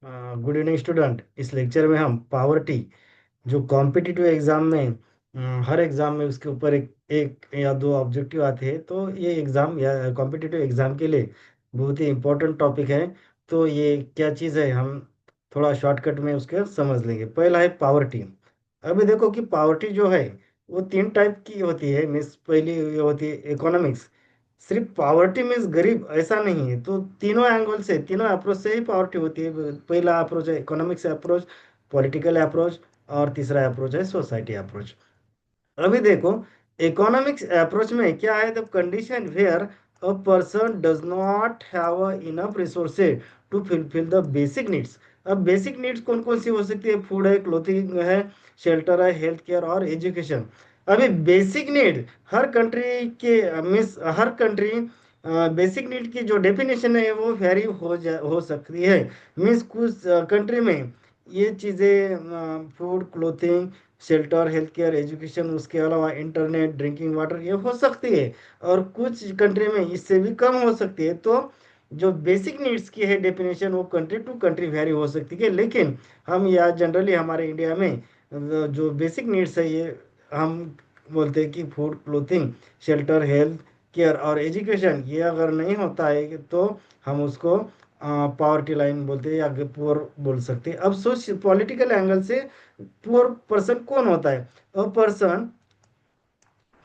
Good evening student. इस lecture में हम पावर्टी जो कॉम्पिटिटिव एग्जाम में हर एग्जाम में उसके ऊपर एक या दो ऑब्जेक्टिव आते हैं, तो ये एग्जाम या कॉम्पिटिटिव एग्जाम के लिए बहुत ही इम्पोर्टेंट टॉपिक है। तो ये क्या चीज़ है, हम थोड़ा शॉर्टकट में उसके समझ लेंगे। पहला है पावर्टी। अभी देखो कि पावर्टी जो है वो तीन टाइप की होती है। मीन्स पहली ये होती है इकोनॉमिक्स। सिर्फ पावर्टी मीन्स गरीब ऐसा नहीं है, तो तीनों एंगल से, तीनों अप्रोच से ही पावर्टी होती है। पहला अप्रोच है इकोनॉमिक्स अप्रोच, पॉलिटिकल अप्रोच, और तीसरा अप्रोच है सोसाइटी अप्रोच। अभी देखो, इकोनॉमिक्स अप्रोच में क्या है, the condition where a person does not have enough resources to fulfil the basic needs. अब बेसिक नीड्स कौन कौन सी हो सकती है? फूड है, क्लोथिंग है, शेल्टर है, हेल्थ केयर और एजुकेशन। अभी बेसिक नीड हर कंट्री के miss her country basic need की जो डेफिनेशन है वो वेरी हो सकती है। मीन्स कुछ कंट्री में ये चीज़ें food, clothing, shelter, health care, education, उसके अलावा इंटरनेट, ड्रिंकिंग वाटर, ये हो सकती है। और कुछ कंट्री में इससे भी कम हो सकती है। तो जो बेसिक नीड्स की है डेफिनेशन वो कंट्री टू कंट्री वेरी हो सकती है। लेकिन हम या जनरली हमारे इंडिया में जो बेसिक नीड्स है, ये हम बोलते हैं कि food, clothing, shelter, health care और एजुकेशन, ये अगर नहीं होता है तो हम उसको पॉवर्टी लाइन बोलते हैं या पुअर बोल सकते हैं। अब सोच, पॉलिटिकल एंगल से पुअर पर्सन कौन होता है? A person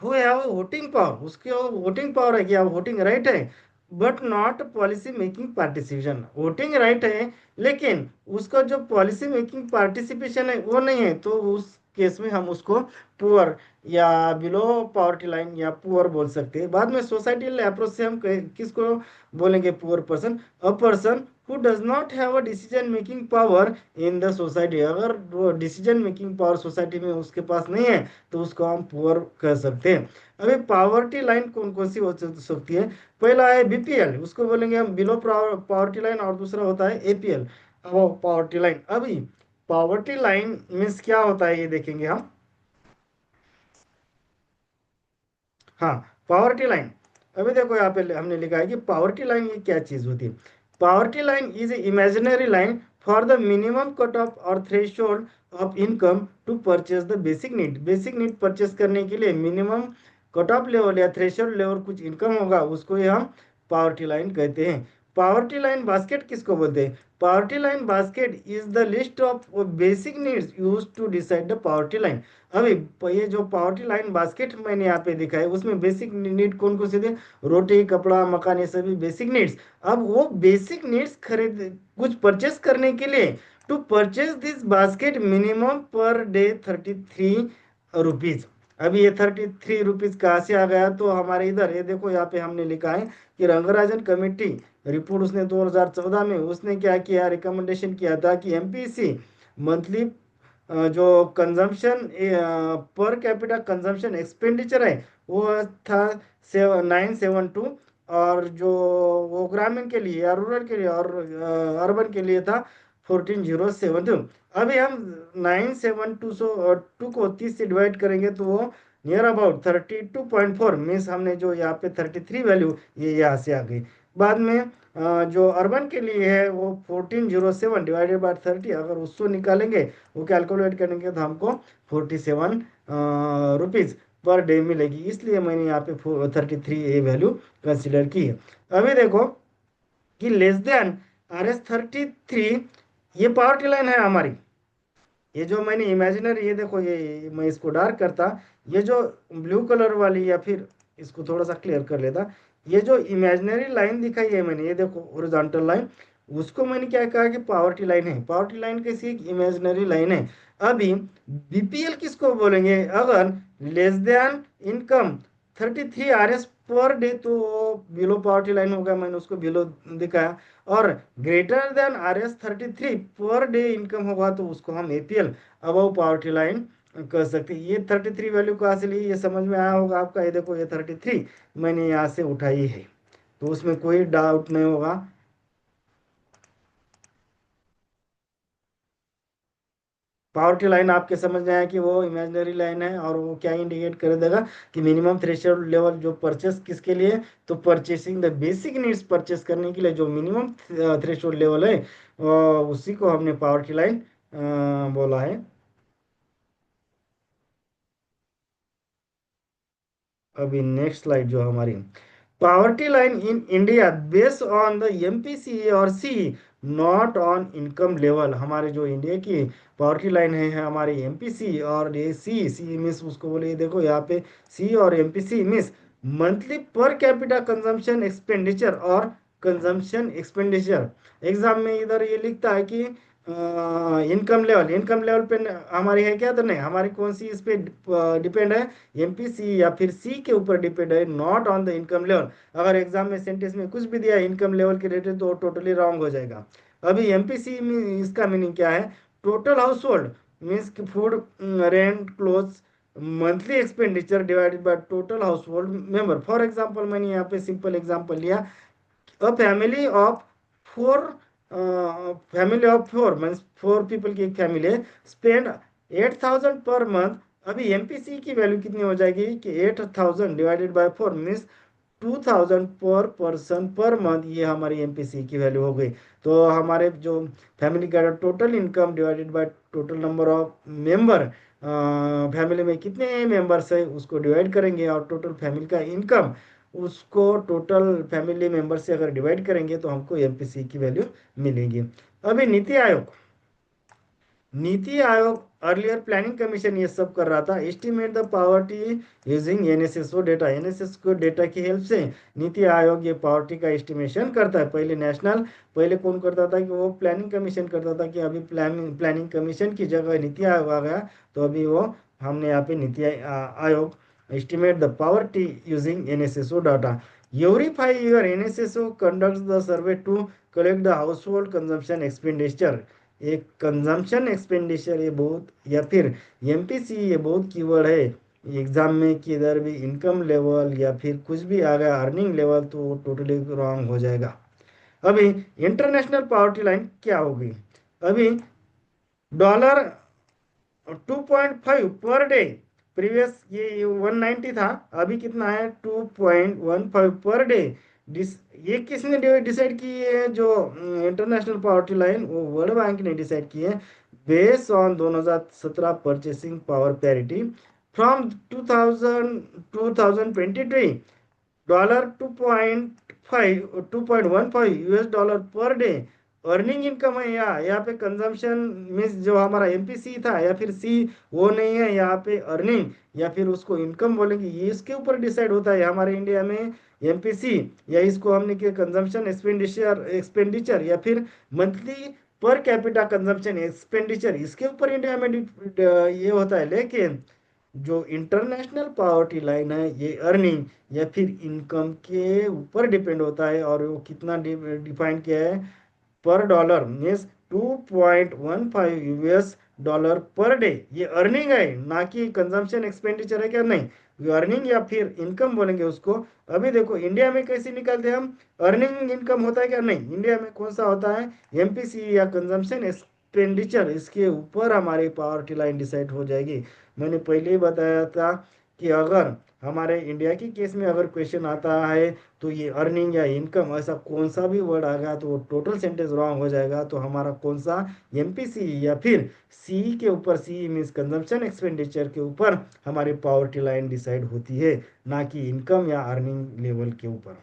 who have voting power, उसके वोटिंग पावर है, क्या वोटिंग राइट है, but not policy making participation. Voting right है लेकिन उसका जो पॉलिसी मेकिंग पार्टिसिपेशन है वो नहीं है, तो उस केस में हम उसको पुअर या बिलो पॉवर्टी लाइन या पुअर बोल सकते हैं। बाद में सोसाइटल अप्रोच से हम किसको बोलेंगे? Poor person. A person who does not have a decision making power in the society. अगर वो डिसीजन मेकिंग पावर सोसाइटी में उसके पास नहीं है तो उसको हम पुअर कह सकते हैं। अभी पावर्टी लाइन कौन कौन सी हो सकती है? पहला है बीपीएल, उसको बोलेंगे हम बिलो पावर्टी लाइन, और दूसरा होता है एपीएल, वो पावर्टी लाइन। अभी पावर्टी लाइन मीन्स क्या होता है ये देखेंगे हम। हाँ, पावर्टी लाइन। अभी देखो यहाँ पे हमने लिखा है कि पावर्टी लाइन ये क्या चीज होती है। Poverty line is imaginary line for the minimum cut off और threshold of income to purchase the basic need. Basic need purchase करने के लिए मिनिमम कट ऑफ लेवल या थ्रेशोल्ड लेवल कुछ इनकम होगा, उसको ही हम पावर्टी लाइन कहते हैं। पावर्टी लाइन बास्केट किसको बोलते हैं? Poverty line basket is the list of basic needs use to decide the poverty line. अभी ये जो पावर्टी लाइन बास्केट मैंने यहाँ पे दिखा है उसमें बेसिक नीड कौन कौन से थे? रोटी, कपड़ा, मकान, ये सभी बेसिक नीड्स। अब वो बेसिक नीड्स खरीद कुछ परचेस करने के लिए, to purchase this basket minimum per day 33 rupees. अभी ये 33 रुपीज कहाँ से आ गया? तो हमारे इधर ये देखो, यहाँ पे हमने लिखा है कि रंगराजन कमेटी रिपोर्ट उसने 2014 में उसने क्या किया, रिकमेंडेशन किया था कि एमपीसी मंथली जो consumption per capita consumption expenditure है वो था 972। और जो वो ग्रामीण के लिए या रूरल के लिए और अर्बन के लिए था 14,072। अभी हम 972 टू को 30 से डिवाइड करेंगे तो वो नियर अबाउट 32.4 मीन्स हमने जो यहाँ पे 33 वैल्यू ये यहाँ से आ गई। बाद में जो अर्बन के लिए है वो 1407 डिवाइडेड बाय 30, अगर उसको निकालेंगे, वो कैलकुलेट करेंगे तो हमको 47 रुपीज पर डे मिलेगी। इसलिए मैंने यहाँ पे 33 ए वैल्यू कंसिडर की है। अभी देखो कि लेस देन RS 33, ये पावर्टी लाइन है हमारी। ये जो मैंने इमेजिनरी, ये देखो, ये मैं इसको डार्क करता, ये जो ब्लू कलर वाली, या फिर इसको थोड़ा सा क्लियर कर लेता, ये जो इमेजिनरी लाइन दिखाई है मैंने, ये देखो हॉरिजॉन्टल लाइन, उसको मैंने क्या कहा कि पावर्टी लाइन है। पावर्टी लाइन कैसी? एक इमेजिनरी लाइन है। अभी बीपीएल किसको बोलेंगे? अगर less than income 33 RS per day तो बिलो पावर्टी लाइन होगा, मैंने उसको बिलो दिखाया। और greater than RS 33 per day income होगा तो उसको हम एपीएल, अबव पावर्टी लाइन, कर सकते हैं। ये 33 वैल्यू कहाँ से ली, ये समझ में आया होगा आपका। ये देखो, ये 33 मैंने यहाँ से उठाई है, तो उसमें कोई डाउट नहीं होगा। पावर्टी लाइन आपके समझ में आया कि वो इमेजिनरी लाइन है, और वो क्या इंडिकेट कर देगा कि मिनिमम थ्रेशोल्ड लेवल जो परचेस किसके लिए, तो purchasing the basic needs, purchase करने के लिए जो मिनिमम थ्रेशोल्ड लेवल है, उसी को हमने पावर्टी लाइन बोला है। अभी नेक्स्ट स्लाइड जो हमारी, poverty line in India based on the MPC और सी, नॉट ऑन इनकम लेवल। हमारे जो इंडिया की पावर्टी लाइन है हमारी एमपीसी और ये सी, सी मिस उसको बोले, ये देखो यहाँ पे सी और MPC miss monthly per capita consumption expenditure और कंजम्पशन एक्सपेंडिचर। एग्जाम में इधर ये लिखता है कि इनकम लेवल, इनकम लेवल पे हमारी है क्या, तो नहीं, हमारी कौन सी इस पे डिपेंड है, एमपीसी या फिर सी के ऊपर डिपेंड है, not on the income level. अगर एग्जाम में सेंटेंस में कुछ भी दिया इनकम लेवल के रिलेटेड तो टोटली रॉन्ग हो जाएगा। अभी एमपीसी में इसका मीनिंग क्या है, total house hold means food, rent, clothes, monthly expenditure divided by total house hold member. For example मैंने यहाँ पे सिंपल एग्जाम्पल लिया, a family of four, family of four means four people की एक फैमिली है, spend 8,000 per month. अभी MPC की value कितनी हो जाएगी कि 8,000 डिवाइडेड बाय फोर मीन्स 2,000 पर पर्सन पर मंथ, ये हमारी एमपीसी की वैल्यू हो गई। तो हमारे जो फैमिली का total income divided by total number of member, family में कितने मेंबर्स है उसको डिवाइड करेंगे, और टोटल फैमिली का इनकम उसको टोटल फैमिली मेंबर से अगर डिवाइड करेंगे तो हमको एमपीसी की वैल्यू मिलेगी। अभी NITI Aayog, NITI Aayog earlier planning commission ये सब कर रहा था, estimate the poverty using NSSO data, NSSO data की हेल्प से नीति आयोग ये पावर्टी का एस्टिमेशन करता है। पहले नेशनल, पहले कौन करता था कि वो प्लानिंग कमीशन करता था, कि अभी प्लानिंग प्लानिंग कमीशन की जगह नीति आयोग आ गया, तो अभी वो हमने यहाँ पे NITI Aayog estimate the poverty using NSSO data. Every 5 years NSSO conducts the survey to collect the household consumption expenditure। एक कंजम्पशन एक्सपेंडिचर, ये बहुत, या फिर एमपीसी ये बहुत कीवर्ड है एग्जाम में, कि इधर भी इनकम लेवल या फिर कुछ भी आ गया अर्निंग लेवल तो टोटली रॉन्ग हो जाएगा। अभी इंटरनेशनल पावर्टी लाइन क्या होगी, अभी डॉलर 2.5 पर डे, प्रीवियस ये 190 था, अभी कितना है 2.15 पर डे। ये किसने डिसाइड की है, जो इंटरनेशनल पावर्टी लाइन, वो वर्ल्ड बैंक ने डिसाइड की है, based on 2017 purchasing power parity from 2023, $2.15 US dollar per day earning income है। यहाँ पे कंजम्पशन मीन्स जो हमारा एमपीसी था या फिर सी, वो नहीं है, यहाँ पे अर्निंग या फिर उसको इनकम बोलेंगे, ये इसके ऊपर डिसाइड होता है हमारे इंडिया में एमपीसी, या इसको हमने किया कंजम्पशन एक्सपेंडिचर, एक्सपेंडिचर या फिर monthly per capita consumption expenditure, इसके ऊपर इंडिया में ये होता है। लेकिन जो इंटरनेशनल पावर्टी लाइन है ये अर्निंग या फिर इनकम के ऊपर डिपेंड होता है, और वो कितना डिफाइन किया है, पर dollar means 2.15 US dollar per day, ये अर्निंग है ना कि कंजम्पशन एक्सपेंडिचर है क्या, नहीं, ये अर्निंग या फिर इनकम बोलेंगे उसको। अभी देखो इंडिया में कैसे निकालते हैं हम, अर्निंग इनकम होता है क्या, नहीं, इंडिया में कौन सा होता है, एमपीसी या कंजम्पशन एक्सपेंडिचर, इसके ऊपर हमारी पावर्टी लाइन डिसाइड हो जाएगी। मैंने पहले ही बताया था कि अगर हमारे इंडिया की केस में अगर क्वेश्चन आता है तो ये अर्निंग या इनकम ऐसा कौन सा भी वर्ड आ गया तो वो टोटल सेंटेंस रॉन्ग हो जाएगा। तो हमारा कौन सा एमपीसी या फिर सी के ऊपर, सी मीन्स कंजम्पशन एक्सपेंडिचर के ऊपर हमारी पावर्टी लाइन डिसाइड होती है, ना कि इनकम या अर्निंग लेवल के ऊपर।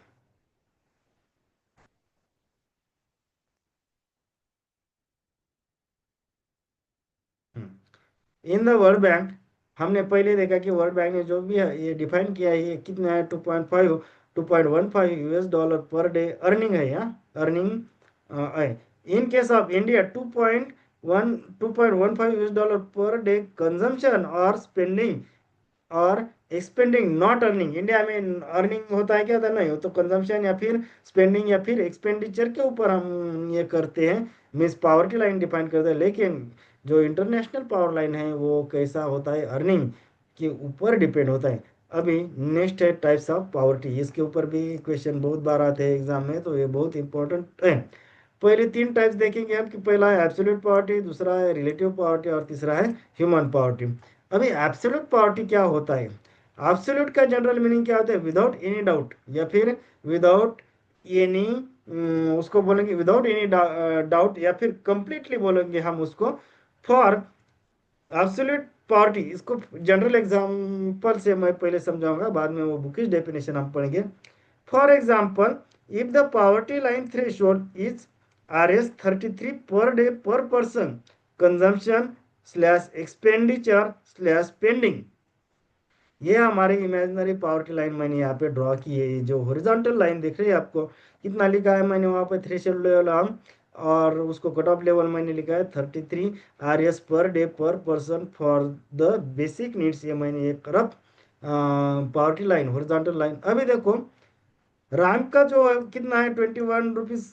इन द वर्ल्ड बैंक, हमने पहले देखा कि वर्ल्ड बैंक ने जो भी है ये डिफाइन किया है, ये कितना है 2.15 US dollar per day earning है, यहाँ अर्निंग है। In case of India 2.15 US dollar per day consumption और स्पेंडिंग, और एक्सपेंडिंग नॉट अर्निंग। इंडिया में अर्निंग होता है क्या था, नहीं, वो तो कंजम्पशन या फिर स्पेंडिंग या फिर एक्सपेंडिचर के ऊपर हम ये करते हैं, मीन्स पावर्टी लाइन डिफाइन करते हैं। लेकिन जो इंटरनेशनल पावर लाइन है वो कैसा होता है, अर्निंग के ऊपर डिपेंड होता है। अभी नेक्स्ट है टाइप्स ऑफ पावर्टी, इसके ऊपर भी क्वेश्चन बहुत बार आते हैं एग्जाम में, तो ये बहुत इंपॉर्टेंट है। पहले तीन टाइप्स देखेंगे हम कि पहला है एब्सोल्यूट पॉवर्टी, दूसरा है रिलेटिव पॉवर्टी और तीसरा है ह्यूमन पॉवर्टी। अभी एब्सोल्यूट पॉवर्टी क्या होता है? एब्सोल्यूट का जनरल मीनिंग क्या होता है? विदाउट एनी डाउट, या फिर विदाउट एनी, उसको बोलेंगे विदाउट एनी डाउट, या फिर कंप्लीटली बोलेंगे हम उसको। फॉर एब्सोल्यूट पावर्टी, इसको जनरल एग्जांपल से मैं पहले समझाऊंगा, बाद में वो बुकिश डेफिनेशन हम पढ़ेंगे। For example, if the poverty line threshold is Rs 33 per day per person, consumption slash expenditure slash spending, ये हमारी इमेजिनरी पावर्टी लाइन मैंने यहाँ पे ड्रॉ की है। ये जो हॉरिजॉन्टल लाइन दिख रही है आपको, कितना लिखा है मैंने वहाँ पे? थ्रेशोल्ड लेवल हम, और उसको कट ऑफ लेवल मैंने लिखा है 33 Rs पर day per person for the basic needs. ये मैंने एक rough poverty line, horizontal line. अभी देखो, राम का जो कितना है? 21 रुपीज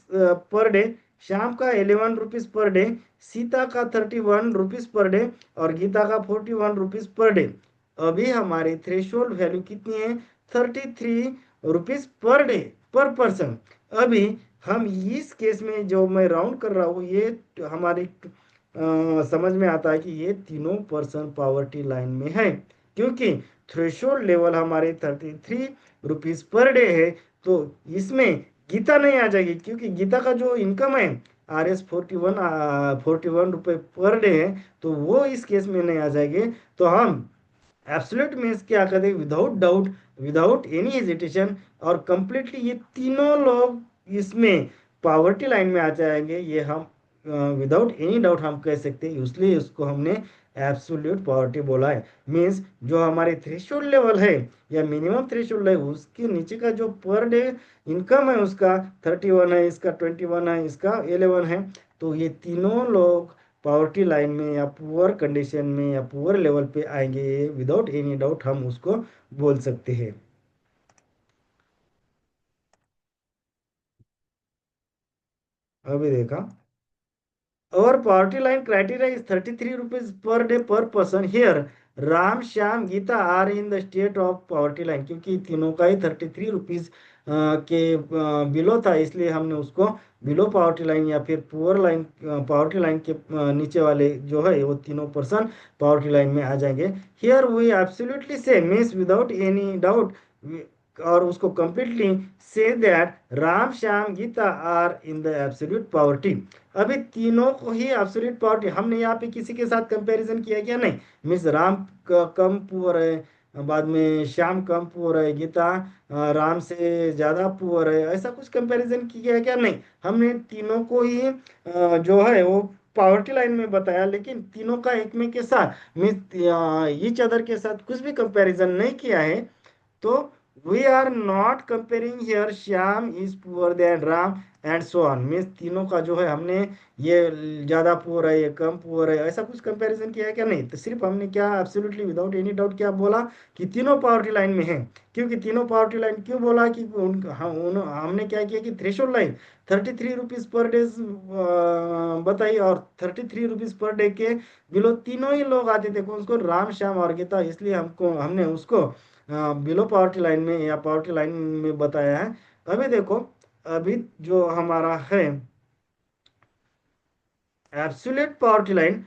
पर डे, श्याम का 11 रुपीज पर डे, सीता का 31 रुपीज पर डे, और गीता का 41 रुपीज पर डे। अभी हमारी थ्रेशोल्ड वैल्यू कितनी है? 33 rupees per day per person. अभी हम इस केस में जो मैं राउंड कर रहा हूँ, ये हमारी समझ में आता है कि ये तीनों पर्सन पावर्टी लाइन में है, क्योंकि थ्रेशोल्ड लेवल हमारे 33 रुपीज पर डे है। तो इसमें गीता नहीं आ जाएगी, क्योंकि गीता का जो इनकम है Rs 41 रुपये पर डे है, तो वो इस केस में नहीं आ जाएंगे। तो हम एब्सोल्यूट मीन्स क्या कहते हैं? Without doubt, without any hesitation और कंप्लीटली ये तीनों लोग इसमें पावर्टी लाइन में आ जाएंगे। ये हम विदाउट एनी डाउट हम कह सकते हैं, इसलिए उसको हमने एब्सोल्यूट पावर्टी बोला है। मीन्स जो हमारे थ्रेशोल्ड लेवल है या मिनिमम थ्रेशोल्ड है, उसके नीचे का जो पर डे इनकम है उसका 31 है, इसका 21 है, इसका 11 है। तो ये तीनों लोग पावर्टी लाइन में या पुअर कंडीशन में या पुअर लेवल पे आएंगे, विदाउट एनी डाउट हम उसको बोल सकते हैं। अभी देखा, और poverty line criteria is 33 rupees per day per person. Here Ram Shyam Geeta are in the state of poverty line, क्योंकि तीनों का ही 33 रुपीज के बिलो था, इसलिए हमने उसको बिलो पावर्टी लाइन या फिर पुअर लाइन, पावर्टी लाइन के नीचे वाले जो है वो तीनों पर्सन पावर्टी लाइन में आ जाएंगे। हियर वी एब्सोल्युटली से मीन्स विदाउट एनी डाउट, और उसको कंप्लीटली से that Ram Shyam Geeta are in the absolute poverty. अभी तीनों को ही एब्सोल्यूट पावर्टी, हमने यहाँ पे किसी के साथ कंपैरिजन किया क्या? नहीं। मीन्स राम कम पुअर है, बाद में श्याम कम पुअर है, गीता राम से ज्यादा पुअर है, ऐसा कुछ कंपैरिजन किया क्या? नहीं। हमने तीनों को ही जो है वो पावर्टी लाइन में बताया, लेकिन तीनों का एक में के साथ मीन्स ईच अदर के साथ कुछ भी कंपैरिजन नहीं किया है। तो we are not comparing here Shyam is poor then Ram and so on. Means तीनों का जो है हमने ये ज्यादा पुअर है, ये कम पुअर है, ऐसा कुछ कंपैरिजन किया है क्या? नहीं। तो सिर्फ हमने क्या एब्सोल्युटली विदाउट एनी डाउट क्या बोला? कि तीनों पावर्टी लाइन में है। क्योंकि तीनों पावर्टी लाइन क्यों बोला? कि हमने क्या किया कि threshold line 33 rupees per day बताई, और 33 रुपीज पर डे के बिलो तीनों ही लोग आते थे, उसको राम श्याम और गीता, इसलिए हमको हमने उसको बिलो पावर्टी लाइन में या पावर्टी लाइन में बताया है। अभी देखो, अभी जो हमारा है एब्सोल्यूट पावर्टी लाइन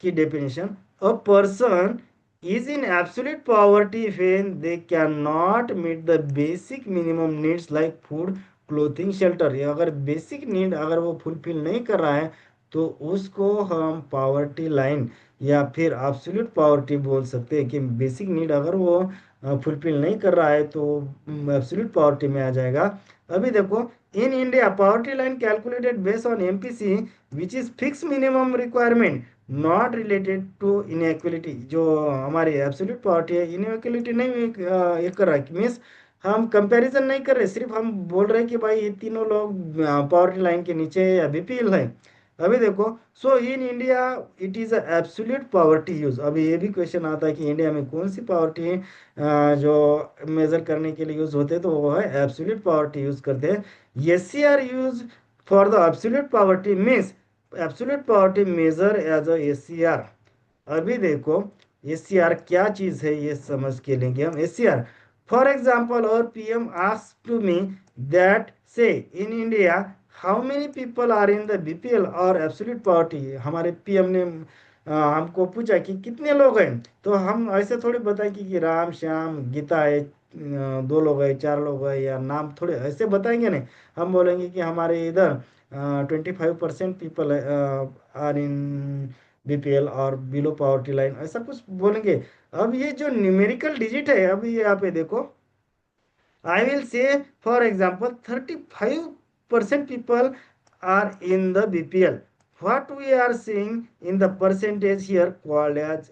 की definition, a person is in absolute poverty when they cannot meet the basic minimum needs like food, clothing, shelter। ये अगर बेसिक नीड अगर वो फुलफिल नहीं कर रहा है, तो उसको हम पावर्टी लाइन या फिर एब्सोल्यूट पावर्टी बोल सकते हैं। कि बेसिक नीड अगर वो फुलफिल नहीं कर रहा है तो एब्सोल्यूट पावर्टी में आ जाएगा। अभी देखो, in India poverty line calculated based on MPC which is fix minimum requirement, not related to inequality. जो हमारी एब्सोल्यूट पावर्टी है, इनइक्वलिटी नहीं ये कर रहा है। मीन्स हम कंपैरिजन नहीं कर रहे, सिर्फ हम बोल रहे हैं कि भाई ये तीनों लोग पावर्टी लाइन के नीचे है या बीपीएल है। अभी देखो, so in India it is absolute poverty use. अभी ये भी क्वेश्चन आता है कि इंडिया में कौन सी पावर्टी जो मेजर करने के लिए यूज होते हैं, तो वो है एब्सोल्यूट पावर्टी यूज करते हैं। SCR use for the absolute poverty means absolute poverty measure as a SCR. अभी देखो, एससीआर क्या चीज है ये समझ के लेंगे हम। एससीआर, फॉर एग्जाम्पल, और PM ask to me that say in India how many people are in the BPL और एब्सोल्यूट पॉवर्टी, हमारे पीएम ने हमको पूछा कि कितने लोग हैं, तो हम ऐसे थोड़ी बताएं कि राम श्याम गीता है, 2 लोग है, 4 लोग है, या नाम थोड़े ऐसे बताएंगे नहीं। हम बोलेंगे कि हमारे इधर 25% पीपल आर इन बीपीएल और बिलो पॉवर्टी लाइन, ऐसा कुछ बोलेंगे। अब ये जो न्यूमेरिकल डिजिट है, अब ये यहाँ पे देखो, I will say, for example, 35% people are in the BPL. What we are seeing in the percentage here called as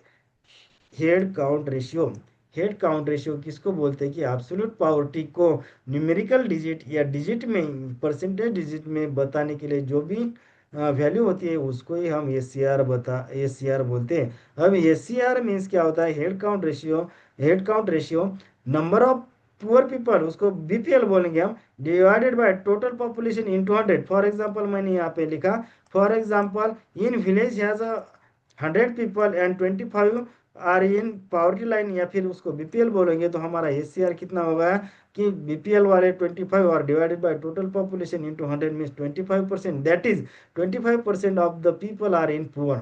head count ratio. Head count ratio किसको बोलते हैं कि एब्सोल्यूट पावर्टी को न्यूमेरिकल डिजिट या डिजिट में, percentage digit में बताने के लिए जो भी वैल्यू होती है उसको ही हम एस सी आर बोलते हैं। अब एस सी आर मीन्स क्या होता है, head count ratio. Head count ratio number of poor people, उसको बीपीएल बोलेंगे हम, divided by total population into 100। For example मैंने यहाँ पे लिखा, for example in village has 100 people and 25 are in poverty line, या फिर उसको बीपीएल बोलेंगे, तो हमारा एससीआर कितना होगा कि बीपीएल वाले 25 और divided by total population into 100 means 25%, that is 25% of the people are in poor.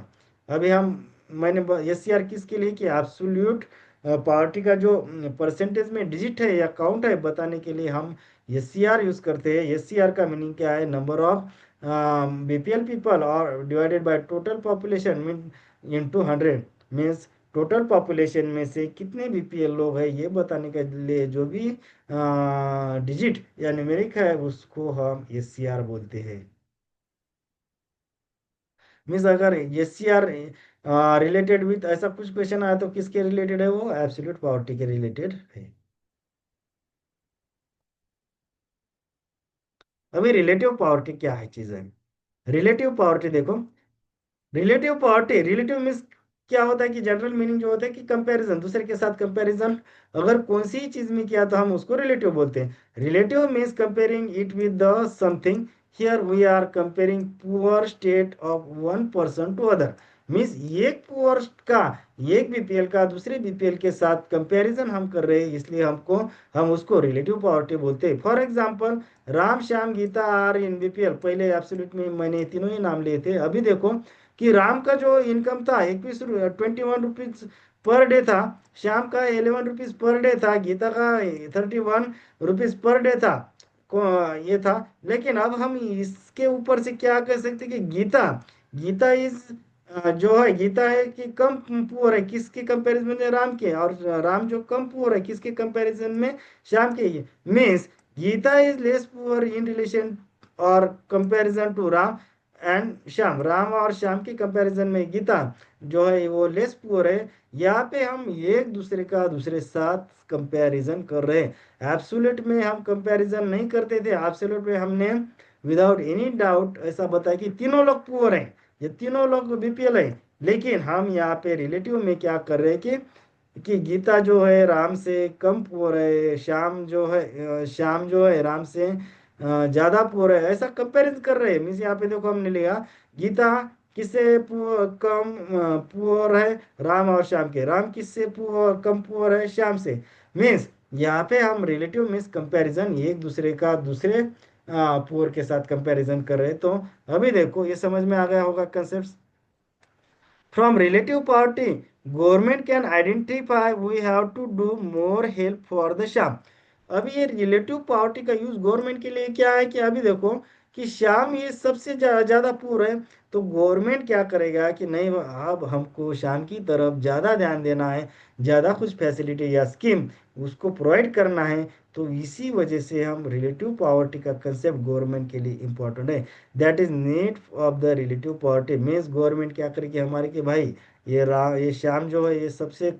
अभी हम, मैंने एससीआर किसके लिए कि एब्सोल्यूट पावर्टी का जो परसेंटेज में डिजिट है या काउंट है बताने के लिए हम एससीआर यूज करते हैं। एससीआर का मीनिंग क्या है, नंबर ऑफ बीपीएल पीपल और divided by total population mean into 100 means total population में से कितने बीपीएल लोग हैं ये बताने के लिए जो भी डिजिट या न्यूमेरिक है उसको हम एससीआर बोलते हैं। मीन्स अगर एससीआर रिलेटेड विथ ऐसा कुछ क्वेश्चन आया तो किसके रिलेटेड है, वो एब्सोल्यूट पॉवर्टी के रिलेटेड है। अभी रिलेटिव पॉवर्टी क्या है चीज है। रिलेटिव पॉवर्टी देखो, रिलेटिव पार्टी, रिलेटिव मीन्स क्या होता है कि जनरल मीनिंग जो होता है कि कंपैरिजन, दूसरे के साथ कंपैरिजन अगर कौन सी चीज में किया तो हम उसको रिलेटिव बोलते हैं। Relative means comparing it with the something, here we are comparing poor state of one person to other. Means एक पुअर का, एक बीपीएल का दूसरे बीपीएल के साथ कंपैरिजन हम कर रहे हैं, इसलिए हम उसको रिलेटिव पॉवर्टी बोलते हैं। For example, Ram Shyam Geeta are in BPL, पहले एब्सोल्यूट में मैंने तीनों ही नाम लिए थे। अभी देखो कि राम का जो इनकम था 21 पर डे था, श्याम का 11 रुपीज पर डे था, गीता का 31 रुपीज पर डे था, ये था। लेकिन अब हम इसके ऊपर से क्या कह सकते कि गीता, गीता इज जो है, गीता है कि कम पुअर है किसके कंपैरिजन में, राम के, और राम जो कम पुअर है किसके कंपैरिजन में, श्याम के। Means Geeta is less poor in relation और comparison to Ram and Shyam, Ram और श्याम के कंपैरिजन में गीता जो है वो लेस पुअर है। यहाँ पे हम एक दूसरे का दूसरे साथ कंपैरिजन कर रहे हैं। एब्सोल्यूट में हम कंपैरिजन नहीं करते थे, एब्सोल्यूट में हमने विदाउट एनी डाउट ऐसा बताया कि तीनों लोग पुअर हैं, ये तीनों लोग बीपीएल है। लेकिन हम यहाँ पे रिलेटिव में क्या कर रहे हैं कि गीता जो है राम से कम पुअर है, श्याम जो है श्याम जो है राम से ज्यादा पुअर है, ऐसा कंपैरिजन कर रहे हैं। मीन्स यहाँ पे देखो हमने लिया गीता किससे कम पुअर है, राम और श्याम के, राम किससे कम पुअर है, श्याम से। मीन्स यहाँ पे हम रिलेटिव मीन्स कंपैरिजन, एक दूसरे का दूसरे पुअर के साथ कंपैरिजन कर रहे हैं। तो अभी देखो ये समझ में आ गया होगा concept. From relative party, government can identify we have to do more help for the Shyam. अभी ये रिलेटिव पार्टी का यूज गवर्नमेंट के लिए क्या है कि अभी देखो कि श्याम ये सबसे ज्यादा पूर है, तो गवर्नमेंट क्या करेगा कि नहीं, अब हमको श्याम की तरफ ज्यादा ध्यान देना है, ज्यादा कुछ फैसिलिटी या स्कीम उसको प्रोवाइड करना है। तो इसी वजह से हम रिलेटिव पॉवर्टी का कंसेप्ट गवर्नमेंट के लिए इंपॉर्टेंट है। That is need of the relative poverty means government क्या करेगी हमारे कि भाई ये श्याम जो है ये सबसे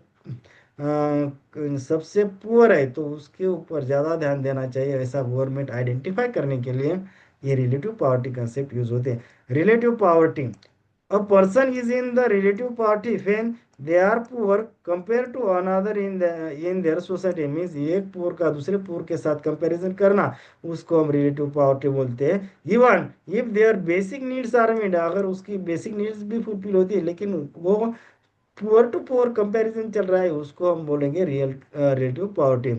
पुअर है, तो उसके ऊपर ज़्यादा ध्यान देना चाहिए, ऐसा गवर्नमेंट आइडेंटिफाई करने के लिए ये रिलेटिव पावर्टी कंसेप्ट यूज होते हैं। Relative poverty, a person is in the relative party when they are poor compared to another in their society means एक पुअर का दूसरे पुअर के साथ कंपैरिजन करना, उसको हम रिलेटिव पावर्टी बोलते हैं। Even if their basic needs are meet, अगर उसकी बेसिक नीड्स भी फुलफिल होती है लेकिन वो पुअर टू पुअर कंपैरिजन चल रहा है, उसको हम बोलेंगे relative poverty.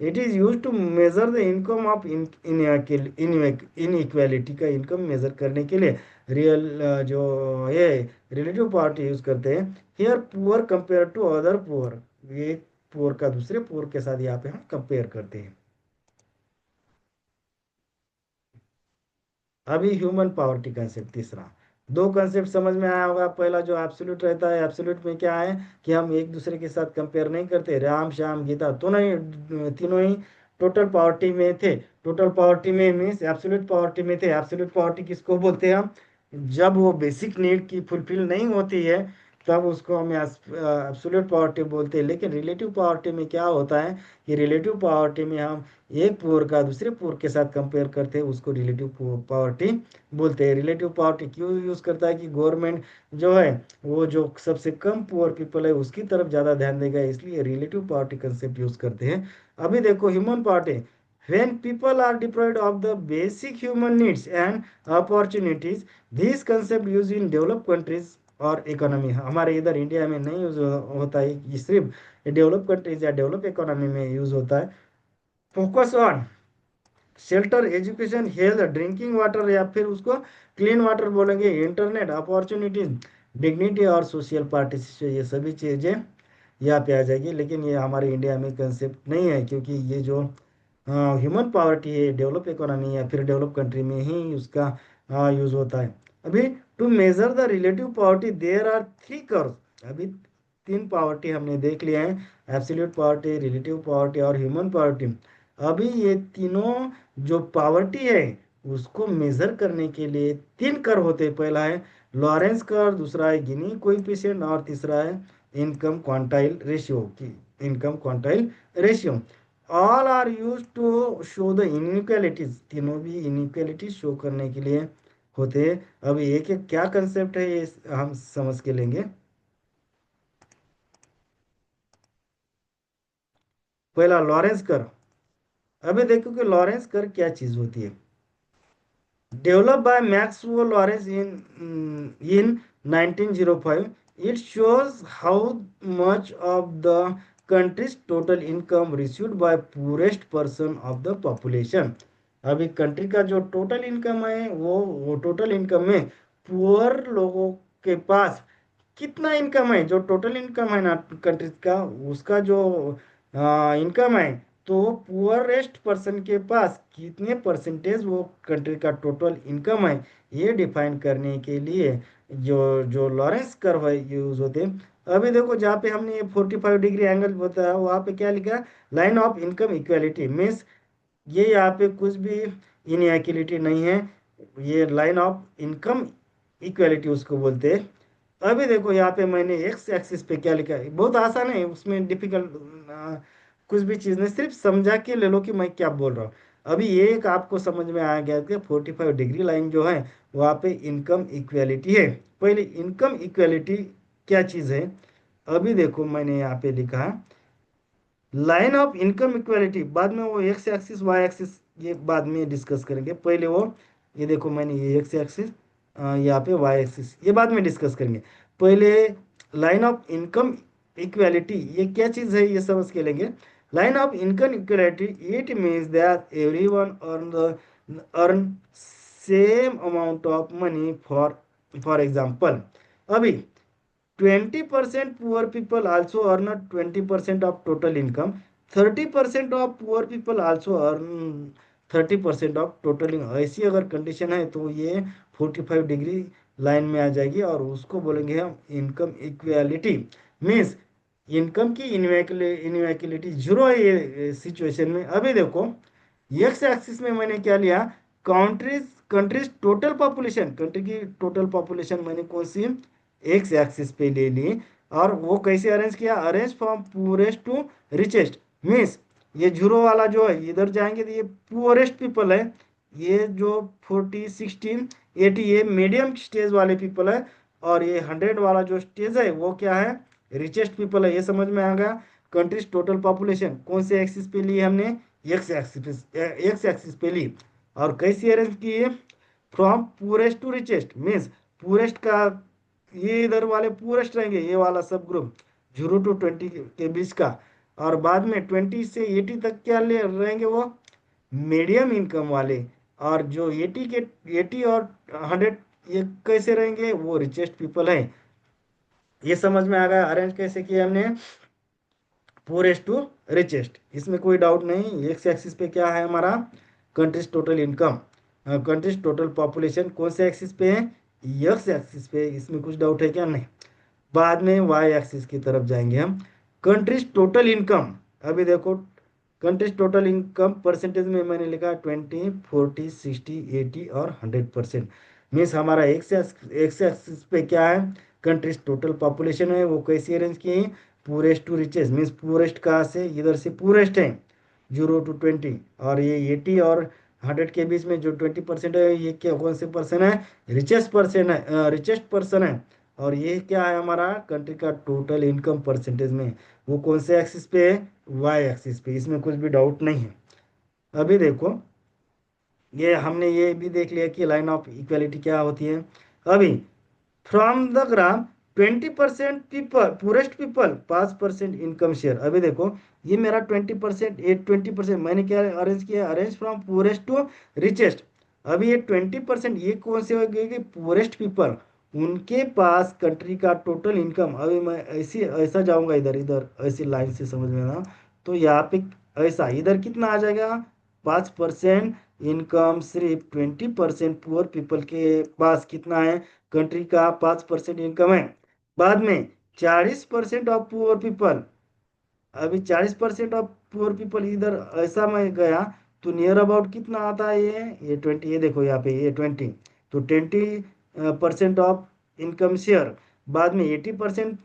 It is use to measure the income of inequality का इनकम मेजर करने के लिए रियल जो ये रिलेटिव पार्टी यूज करते हैं। Here poor compare to other poor, ये पुअर का दूसरे पुअर के साथ यहाँ पे हम कंपेयर करते हैं। अभी ह्यूमन पावर्टी कंसेप्ट तीसरा, दो कंसेप्ट समझ में आया होगा। पहला जो एब्सोल्यूट रहता है, एब्सोल्यूट में क्या है कि हम एक दूसरे के साथ कंपेयर नहीं करते। राम श्याम गीता दोनों ही तीनों ही टोटल पावर्टी में थे। टोटल पावर्टी में मीन्स एब्सोल्यूट पावर्टी में थे। एब्सोल्यूट पावर्टी किसको बोलते हैं हम? जब वो बेसिक नीड की फुलफिल नहीं होती है तब उसको हम एब्सोल्यूट पावर्टी बोलते हैं। लेकिन रिलेटिव पावर्टी में क्या होता है कि रिलेटिव पावर्टी में हम एक पुअर का दूसरे पुअर के साथ कंपेयर करते हैं, उसको रिलेटिव पावर्टी बोलते हैं। रिलेटिव पावर्टी क्यों यूज करता है कि गवर्नमेंट जो है वो जो सबसे कम पुअर पीपल है उसकी तरफ ज्यादा ध्यान देगा, इसलिए रिलेटिव पावर्टी कंसेप्ट यूज करते हैं। अभी देखो human poverty, when people are deprived of the basic human needs and opportunities, this concept used in developed countries और इकोनॉमी, हमारे इधर इंडिया में नहीं यूज होता है, ये सिर्फ डेवलप कंट्रीज या डेवलप इकोनॉमी में यूज होता है। Focus on shelter, education, health, drinking water या फिर उसको क्लीन वाटर बोलेंगे, इंटरनेट अपॉर्चुनिटीज, डिग्निटी और सोशल पार्टिसिपेशन, ये सभी चीजें यहाँ पे आ जाएगी। लेकिन ये हमारे इंडिया में कंसेप्ट नहीं है, क्योंकि ये जो ह्यूमन पावर्टी है डेवलप इकोनॉमी या फिर डेवलप कंट्री में ही उसका यूज होता है। अभी to measure the relative poverty there are three curve, अभी तीन पावर्टी हमने देख लिया है, एब्सोल्यूट पावर्टी, रिलेटिव पावर्टी और ह्यूमन पावर्टी। अभी ये तीनों जो पावर्टी है उसको मेजर करने के लिए तीन कर्व होते हैं। पहला है लॉरेंस कर्व, दूसरा है गिनी कोएफिशिएंट और तीसरा है इनकम क्वांटाइल रेशियो की income quantile ratio. All are use to show the inequalities, तीनों भी इनइक्वालिटीज शो करने के लिए होते हैं। अब एक एक क्या कंसेप्ट है ये हम समझ के लेंगे। पहला लॉरेंस कर्व, अभी देखो कि लॉरेंस कर्व क्या चीज होती है। Developed by Maxwell Lawrence in 1905, it shows how much of the country's total income received by poorest person of the population। अभी कंट्री का जो टोटल इनकम है वो टोटल इनकम में पुअर लोगों के पास कितना इनकम है, जो टोटल इनकम है ना कंट्री का उसका जो इनकम है, तो पुअरेस्ट पर्सन के पास कितने परसेंटेज वो कंट्री का टोटल इनकम है, ये डिफाइन करने के लिए जो जो लॉरेंस कर्व है यूज होते हैं। अभी देखो जहाँ पे हमने ये 45 डिग्री एंगल बताया वहाँ पे क्या लिखा, line of income equality means ये यहाँ पे कुछ भी इनइक्वालिटी नहीं है, ये लाइन ऑफ इनकम इक्वालिटी उसको बोलते हैं। अभी देखो यहाँ पे मैंने एक्स एक्सिस पे क्या लिखा है, बहुत आसान है, उसमें डिफिकल्ट कुछ भी चीज़ नहीं, सिर्फ समझा के ले लो कि मैं क्या बोल रहा हूँ। अभी ये एक आपको समझ में आ गया कि 45 डिग्री लाइन जो है वहाँ पे इनकम इक्वालिटी है। पहले इनकम इक्वालिटी क्या चीज़ है, अभी देखो मैंने यहाँ पे लिखा है लाइन ऑफ इनकम इक्वालिटी, बाद में वो एक्स एक्सिस वाई एक्सिस ये बाद में डिस्कस करेंगे। पहले वो ये देखो मैंने ये एक्स एक्सिस यहाँ पे वाई एक्सिस ये बाद में डिस्कस करेंगे। पहले लाइन ऑफ इनकम इक्वालिटी ये क्या चीज़ है ये समझ के लेंगे। Line of income equality it means that everyone earn same amount of money for example, अभी 20% poor people also earn a 20% of total income, 30% of poor people also earn 30% of total income। ऐसी अगर condition है तो ये 45 degree line में आ जाएगी और उसको बोलेंगे हम इनकम इक्वालिटी। मीन्स इनकम की इनइक्वालिटी जीरो है ये सिचुएशन में। अभी देखो एक्स एक्सिस में मैंने क्या लिया, countries countries total population, country की टोटल पॉपुलेशन मैंने कौन सी एक्स एक्सिस पे ले ली, और वो कैसे अरेंज किया, arrange from poorest to richest. Means ये जीरो वाला जो है इधर जाएंगे तो ये पुअरेस्ट पीपल है, ये जो 40 60 80 ये मीडियम स्टेज वाले पीपल है, और ये 100 वाला जो स्टेज है वो क्या है, रिचेस्ट पीपल है। ये समझ में आ गया। कंट्रीज टोटल पॉपुलेशन कौन से एक्सिस पे ली हमने, एक्स एक्सिस पे ली, और कैसी अरेंज की है, from poorest to richest. Means poorest का ये इधर वाले पुअरेस्ट रहेंगे, ये वाला सब ग्रुप 0 to 20 के बीच का, और बाद में 20 से 80 तक क्या ले रहेंगे वो मीडियम इनकम वाले। और जो 80 और 100 ये कैसे रहेंगे, वो रिचेस्ट पीपल है। ये समझ में आ गया अरेंज कैसे किया हमने, पुअरेस्ट टू रिचेस्ट, इसमें कोई डाउट नहीं। एक्स एक्सिस पे क्या है हमारा, countries total income, countries total population कौन से एक्सिस पे है, एक्स एक्सिस पे, इसमें कुछ डाउट है क्या, नहीं। बाद में वाई एक्सिस की तरफ जाएंगे हम, कंट्रीज टोटल इनकम। अभी देखो कंट्रीज टोटल इनकम परसेंटेज में मैंने लिखा 20, 40, 60, 80 और 100%। मीन्स हमारा एक्स एक्सिस पे क्या है, कंट्रीज टोटल पॉपुलेशन है, वो कैसी अरेंज की है, poorest to richest. Means poorest कहाँ से, इधर से पूरेस्ट है 0 to 20, और ये 80 और 100 के बीच में जो 20% है, ये क्या कौन से पर्सन है, रिचेस्ट पर्सन है, रिचेस्ट पर्सन है। और ये क्या है हमारा कंट्री का टोटल इनकम परसेंटेज में, वो कौन से एक्सिस पे है, वाई एक्सिस पे, इसमें कुछ भी डाउट नहीं है। अभी देखो ये हमने ये भी देख लिया कि लाइन ऑफ इक्वालिटी क्या होती है। अभी from the graph 20% people, poorest people 5% income share. अभी देखो ये मेरा 20%, ये 20%, मैंने क्या अरेंज किया, अरेंज फ्रॉम पुरेस्ट टू रिचेस्ट। अभी ये 20% ये कौन से हो गए कि पुरेस्ट पीपल, उनके पास कंट्री का टोटल इनकम। अभी मैं ऐसी ऐसा जाऊंगा इधर, इधर ऐसी लाइन से समझ में ना, तो यहाँ पे ऐसा इधर कितना आ जाएगा, 5% इनकम, सिर्फ 20% पुअर पीपल के पास कितना है, कंट्री का 5% इनकम है। बाद में 40% ऑफ पुअर पीपल, अभी 40% ऑफ पुअर पीपल इधर ऐसा मैं गया, तो नियर अबाउट कितना आता है, ये 20, ये देखो यहाँ पे ये 20, तो 20% ऑफ इनकम शेयर। बाद में 80%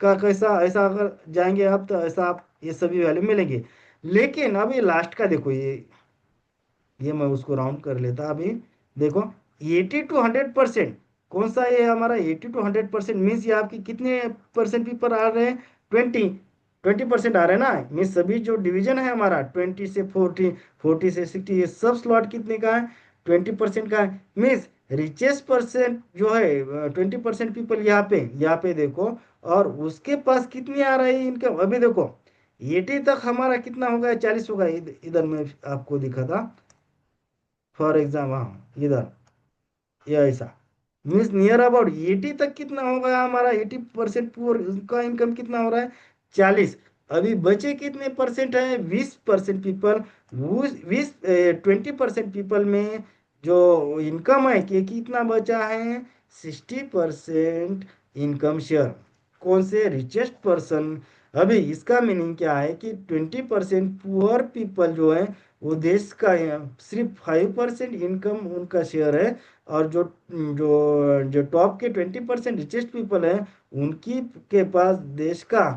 का कैसा, ऐसा अगर जाएंगे आप तो ऐसा आप ये सभी वैल्यू मिलेंगे। लेकिन अभी लास्ट का देखो ये मैं उसको राउंड कर लेता अभी। देखो 80 to 100%, कौन सा ये हमारा 80 to 100% मीन्स ये आपकी कितने परसेंट पेपर आ रहे हैं, 20 20% आ रहे हैं ना। मीन्स सभी जो डिवीजन है हमारा 20 से 40, 40 से 60, ये सब स्लॉट कितने का है, 20% का है। मीन्स रिचेस्ट परसेंट जो है 20% पीपल यहाँ पे देखो, और उसके पास कितनी आ रही है इनकम। अभी देखो 80 तक हमारा कितना होगा, 40 होगा, इधर मैं आपको दिखा था फॉर एग्जाम, हाँ इधर ये ऐसा। मीन्स नियर अबाउट 80 तक कितना होगा हमारा, 80% पुअर का इनकम कितना हो रहा है, 40। अभी बचे कितने परसेंट है, 20% पीपल, वो 20% पीपल में जो इनकम है कि कितना बचा है, 60% इनकम शेयर, कौन से रिचेस्ट पर्सन। अभी इसका मीनिंग क्या है कि 20% पुअर पीपल जो है, वो देश का सिर्फ 5% इनकम उनका शेयर है। और जो जो जो टॉप के 20% रिचेस्ट पीपल हैं, उनकी के पास देश का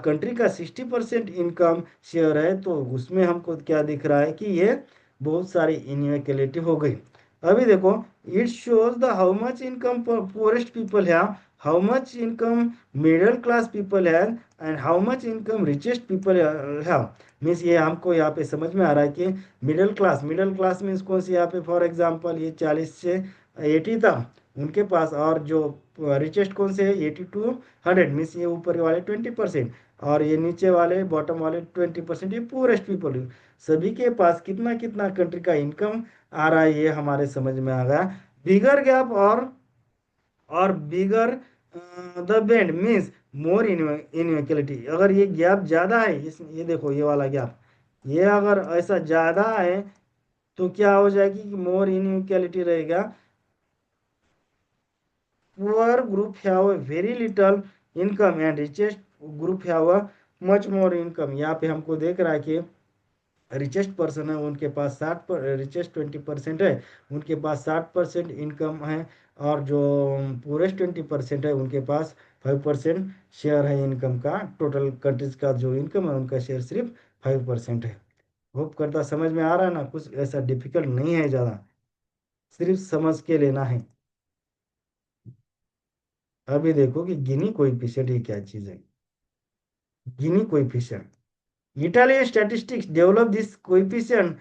कंट्री का 60% इनकम शेयर है। तो उसमें हमको क्या दिख रहा है कि ये बहुत सारी इनइक्वालिटी हो गई। अभी देखो it shows the how much income poorest people है, how much income middle class people है, and how much income richest people है। मीन्स ये हमको यहाँ पे समझ में आ रहा है कि मिडिल क्लास मीन्स कौन सी, यहाँ पे फॉर एग्जांपल ये 40 से 80 था उनके पास, और जो रिचेस्ट कौन से है 80 to 100, मीन्स ये ऊपर वाले 20%, और ये नीचे वाले बॉटम वाले 20%, ये पूरेस्ट पीपल। सभी के पास कितना कितना कंट्री का इनकम आ रहा है, ये हमारे समझ में आ गया। बिगर गैप और bigger the band means more inequality. अगर ये गैप ज्यादा है, ये देखो ये वाला गैप, ये अगर ऐसा ज्यादा है तो क्या हो जाएगी कि मोर इनइक्वालिटी रहेगा। Poor group have very little income and richest group have much more income. यहाँ पे हमको देख रहा है कि रिचेस्ट पर्सन है उनके पास 60 रिचेस्ट 20% है, उनके पास 60% इनकम है। और जो पूरेस्ट 20% है उनके पास 5% शेयर है इनकम का, टोटल कंट्रीज का जो इनकम है उनका शेयर सिर्फ 5% है। होप करता समझ में आ रहा है ना, कुछ ऐसा डिफिकल्ट नहीं है ज़्यादा, सिर्फ समझ के लेना है। अभी देखो कि गिनी कोएफिशिएंट ये क्या चीज़ है, गिनी coefficient, Italian statistics develop this coefficient.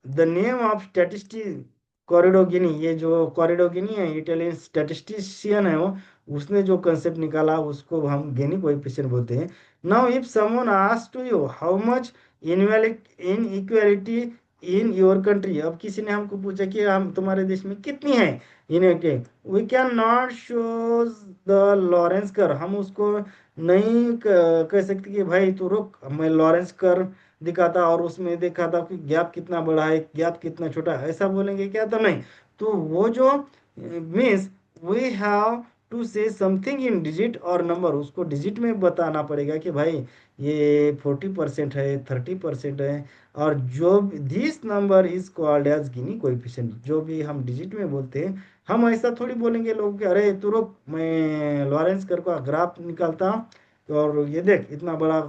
The name of statistic कॉरिडोगिनी, ये जो कॉरिडोगिनी है, इटालियन स्टैटिस्टिशियन है वो, उसने जो कंसेप्ट निकाला उसको हम गिनी कोएफिशिएंट बोलते हैं। Now if someone ask to you how much inequality in your country, अब किसी ने हमको पूछा कि हम तुम्हारे देश में कितनी है inequality, we can not show the Lorenz कर, हम उसको नहीं कह सकते कि भाई तू रुक मैं लॉरेंस कर दिखाता और उसमें देखा था कि गैप कितना बड़ा है गैप कितना छोटा है, ऐसा बोलेंगे क्या? तो नहीं। तो वो जो means we have to say something in digit और नंबर, उसको डिजिट में बताना पड़ेगा कि भाई ये 40% है, 30% है। और जो this number is called as Gini coefficient, जो भी हम डिजिट में बोलते हैं, हम ऐसा थोड़ी बोलेंगे लोग कि अरे तू रुक मैं लॉरेंस कर का ग्राफ निकालता हूँ और ये देख इतना बड़ा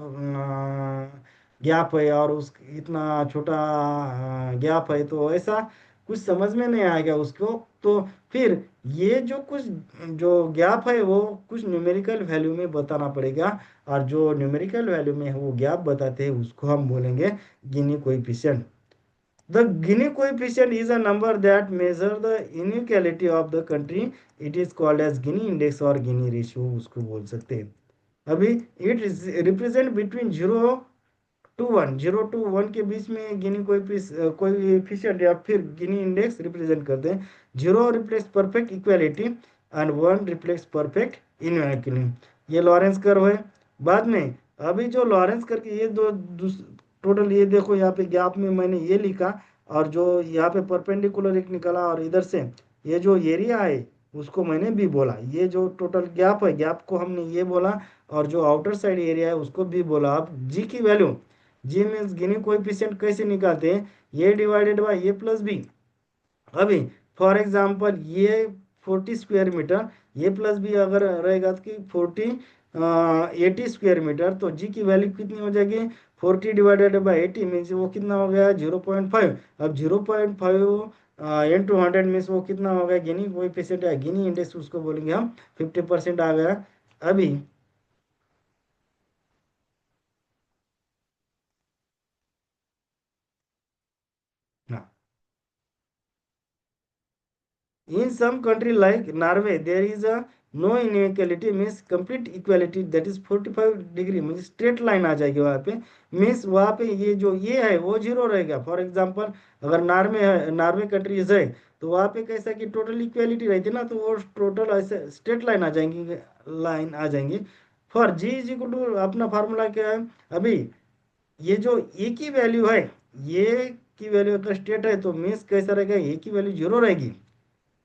गैप है और उस इतना छोटा गैप है, तो ऐसा कुछ समझ में नहीं आएगा उसको। तो फिर ये जो कुछ जो गैप है वो कुछ न्यूमेरिकल वैल्यू में बताना पड़ेगा, और जो न्यूमेरिकल वैल्यू में वो गैप बताते हैं उसको हम बोलेंगे Gini coefficient. The Gini coefficient is a number that measure the inequality of the country, it is called as Gini index और गिनी रेशियो उसको बोल सकते हैं। अभी it represent between 0 to 1, 0 to 1 के बीच में गिनी कोएफिशिएंट या फिर गिनी इंडेक्स रिप्रेजेंट करते हैं। 0 reflex perfect equality and 1 reflex perfect inequality, ये लॉरेंस कर्व है। बाद में अभी जो लॉरेंस कर्व के ये दो टोटल, ये देखो यहाँ पे गैप में मैंने ये लिखा, और जो यहाँ पे परपेंडिकुलर एक निकला, और इधर से ये जो एरिया है उसको मैंने भी बोला, ये जो टोटल गैप है गैप को हमने ये बोला, और जो आउटर साइड एरिया है उसको भी बोला। अब जी की value, G means Gini coefficient कैसे निकालते हैं, A divided by A plus B. अभी फॉर एग्जांपल ये 40 square metre, A plus B अगर रहेगा तो कि 80 स्क्वायर मीटर, तो जी की वैल्यू कितनी हो जाएगी? 40 डिवाइडेड बाई 80 मीन्स वो कितना हो गया? 0.5। अब 0.5 इंटू 100 मीन्स वो कितना हो गया? गिनी कोएफिशिएंट है, गिनी इंडेक्स उसको बोलेंगे हम, 50% आ गया। अभी हाँ, in some country like Norway, there is a no inequality means complete equality, that is 45 degree means straight line आ जाएगी वहां पे। मीन्स वहां पे ये जो ये है वो जीरो रहेगा। फॉर एग्जांपल अगर नॉर्वे है, नॉर्वे कंट्रीज है, तो वहां पे कैसा कि टोटल इक्वालिटी रहती है ना, तो वो टोटल ऐसे स्ट्रेट लाइन आ जाएंगी, लाइन आ जाएंगी। For G is equal to अपना फार्मूला क्या है? अभी ये जो ए की वैल्यू है, ये की वैल्यू अगर स्ट्रेट है तो मीन्स कैसा रहेगा? ए की वैल्यू जीरो रहेगी।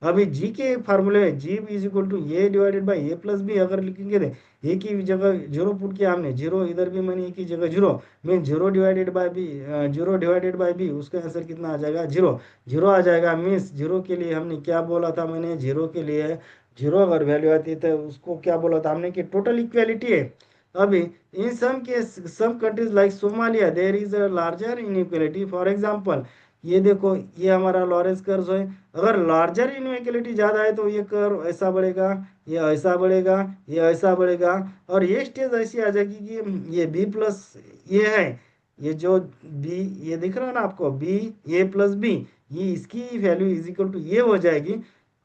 अभी जी के फार्मूले में G is equal to A divided by A plus B अगर लिखेंगे तो ए की जगह जीरो पुट किया हमने, जीरो इधर भी मैंने ए की जगह zero, mean zero divided by B, zero divided by B, उसका आंसर कितना आ जाएगा? जीरो। जीरो आ जाएगा। मीन्स जीरो के लिए हमने क्या बोला था? मैंने जीरो के लिए, जीरो अगर वैल्यू आती है तो उसको क्या बोला था हमने कि टोटल इक्वालिटी है। अभी in some case some countries like Somalia there is a larger inequality. For example ये देखो, ये हमारा लॉरेंस कर्व है, अगर लार्जर इनइक्वालिटी ज्यादा है तो ये कर्व ऐसा बढ़ेगा, ये ऐसा बढ़ेगा, ये ऐसा बढ़ेगा, और ये स्टेज ऐसी आ जाएगी कि ये बी प्लस ये है, ये जो बी ये दिख रहा है ना आपको, बी ए प्लस बी, ये इसकी वैल्यू इज इक्वल टू ये हो जाएगी।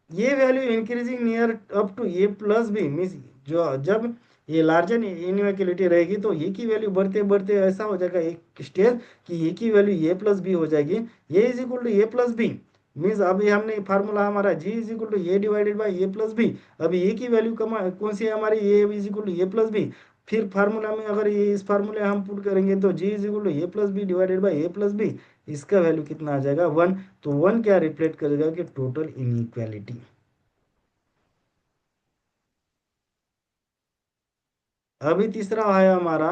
ये value increasing near up to A plus B means जो जब ये लार्जर इनइक्वालिटी रहेगी तो ए की वैल्यू बढ़ते बढ़ते ऐसा हो जाएगा एक स्टेज कि ए की वैल्यू ए प्लस बी हो जाएगी। A is equal to A plus B means अभी हमने फार्मूला हमारा G is equal to A divided by A plus B. अभी ए की वैल्यू कौन सी है हमारी? A is equal to A plus B. फिर फार्मूला में अगर ये इस फार्मूले हम पुट करेंगे तो G is equal to A plus B divided by A plus B, इसका वैल्यू कितना आ जाएगा? 1। तो 1 क्या रिफ्लेक्ट करेगा कि टोटल इनइक्वालिटी। अभी तीसरा है हमारा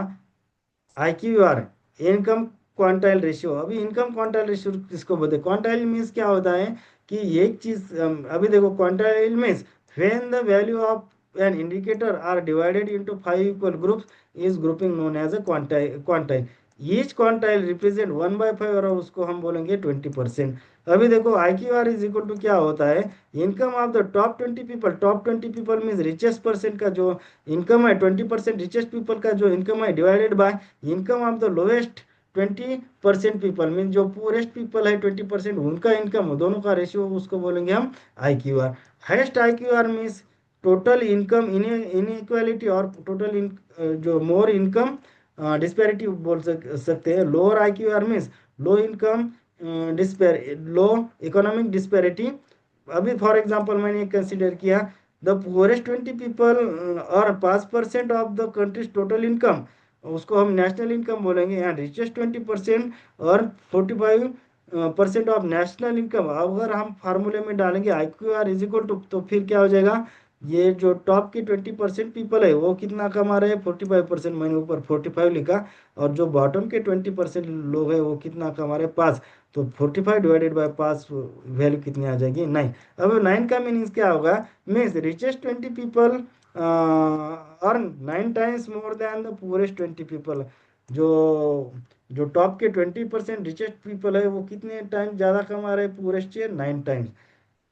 IQR, इनकम क्वांटाइल रेशियो। अभी इनकम क्वांटाइल रेशियो किसको बोलते हैं? क्वांटाइल मीन्स क्या होता है कि एक चीज अभी देखो quantile means when the value of an indicator are divided into 5 equal groups is grouping known as a quantile. Each quantile represent 1/5 और उसको हम बोलेंगे 20%। अभी देखो IQR इज इक्वल टू क्या होता है? Income of the top 20 people, top 20 people means richest person का जो इनकम है, 20% रिचेस्ट पीपल का जो इनकम है divided by income of the lowest 20% people mean जो पुअरेस्ट पीपल है 20%, उनका इनकम दोनों का रेशियो उसको बोलेंगे हम I Q R. Highest I Q R means total income inequality और टोटल इन जो मोर इनकम डिस्पैरिटी बोल सकते हैं। Lower I Q R means low income low economic disparity. अभी फॉर एग्जांपल मैंने कंसीडर किया द पुअरेस्ट 20 पीपल और 5% of the country's total income, उसको हम नेशनल इनकम बोलेंगे। एंड रिचेस्ट 20% और 45% ऑफ नेशनल इनकम। अगर हम फार्मूले में डालेंगे I Q R is equal to, तो फिर क्या हो जाएगा, ये जो टॉप की 20% पीपल है वो कितना कमा रहे हैं, 45%, मैंने ऊपर 45 लिखा। और जो बॉटम के 20% लोग हैं वो कितना कमा रहे हैं, 5। तो 45 डिवाइडेड बाय 5 वैल्यू कितनी आ जाएगी, 9। अब 9 का मीनिंग क्या होगा, means richest 20 people earn 9 times more than the poorest 20 people. जो जो टॉप के 20% रिचेस्ट पीपल है वो कितने टाइम ज़्यादा कमा रहे हैं पुअरेस्ट से, 9 times.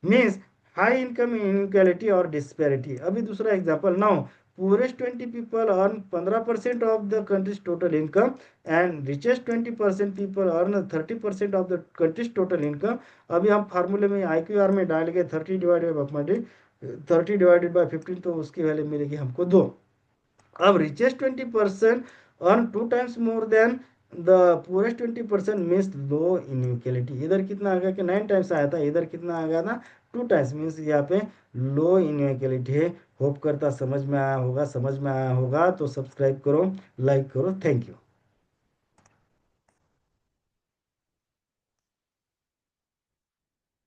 Means high income inequality और डिस्पैरिटी। अभी दूसरा example now, poorest 20 people earn 15% of the country's total income and richest 20% people earn 30% of the country's total income. अभी हम फार्मूले में आई क्यू आर में डाल के 30 डिवाइडेड बाई 15, तो उसकी वैल्यू मिलेगी हमको 2। अब richest 20% earn 2 times more than the poorest 20% means low inequality. इधर कितना आ गया कि 9 टाइम्स आया था, इधर कितना आ गया था, 2 टाइम्स, मीन्स यहाँ पे लो इनइक्वालिटी है। होप करता समझ में आया होगा, समझ में आया होगा तो सब्सक्राइब करो, लाइक करो, थैंक यू।